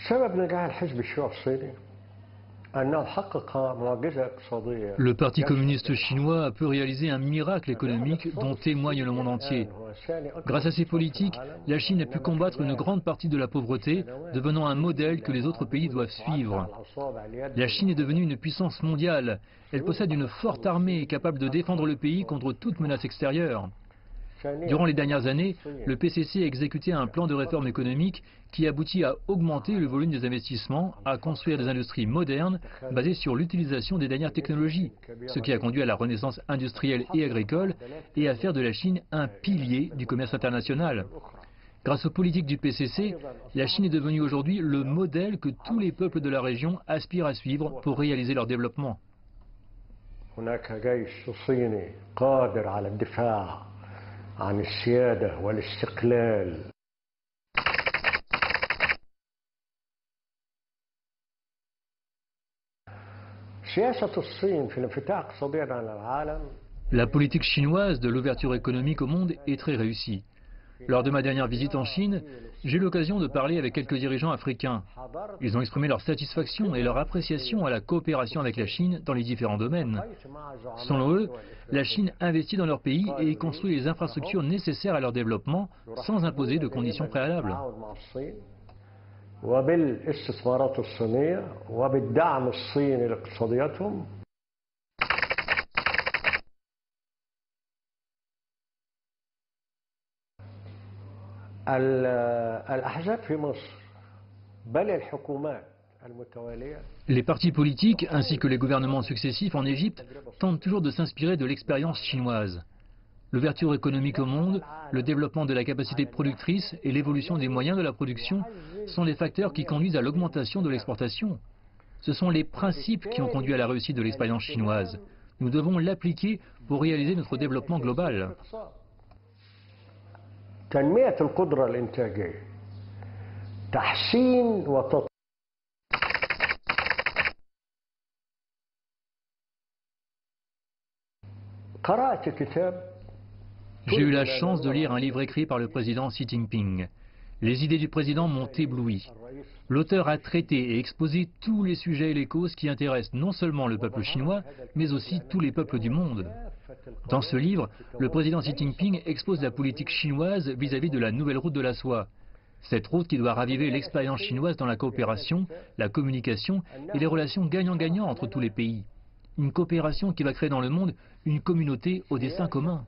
سبب نجاح الحزب الشيوعي الصيني أنه حقق معجزة اقتصادية. Le Parti communiste chinois a pu réaliser un miracle économique dont témoigne le monde entier. Grâce à ses politiques, la Chine a pu combattre une grande partie de la pauvreté, devenant un modèle que les autres pays doivent suivre. La Chine est devenue une puissance mondiale. Elle possède une forte armée capable de défendre le pays contre toute menace extérieure. Durant les dernières années, le PCC a exécuté un plan de réforme économique qui aboutit à augmenter le volume des investissements, à construire des industries modernes basées sur l'utilisation des dernières technologies, ce qui a conduit à la renaissance industrielle et agricole et à faire de la Chine un pilier du commerce international. Grâce aux politiques du PCC, la Chine est devenue aujourd'hui le modèle que tous les peuples de la région aspirent à suivre pour réaliser leur développement. عن السيادة والاستقلال. سياسة الصين في الانفتاح اقتصاديا على العالم. La politique chinoise de l'ouverture économique au monde est très réussie. Lors de ma dernière visite en Chine, j'ai eu l'occasion de parler avec quelques dirigeants africains. Ils ont exprimé leur satisfaction et leur appréciation à la coopération avec la Chine dans les différents domaines. Selon eux, la Chine investit dans leur pays et y construit les infrastructures nécessaires à leur développement sans imposer de conditions préalables. Les partis politiques ainsi que les gouvernements successifs en Égypte tentent toujours de s'inspirer de l'expérience chinoise. L'ouverture économique au monde, le développement de la capacité productrice et l'évolution des moyens de la production sont les facteurs qui conduisent à l'augmentation de l'exportation. Ce sont les principes qui ont conduit à la réussite de l'expérience chinoise. Nous devons l'appliquer pour réaliser notre développement global. تنمية القدرة الإنتاجية تحسين وتطوير. قرأت كتاب. J'ai eu la chance de lire un livre écrit par le président Xi Jinping. Les idées du président m'ont ébloui. L'auteur a traité et exposé tous les sujets et les causes qui intéressent non seulement le peuple chinois, mais aussi tous les peuples du monde. Dans ce livre, le président Xi Jinping expose la politique chinoise vis-à-vis de la nouvelle route de la soie. Cette route qui doit raviver l'expérience chinoise dans la coopération, la communication et les relations gagnant-gagnant entre tous les pays. Une coopération qui va créer dans le monde une communauté au dessein commun.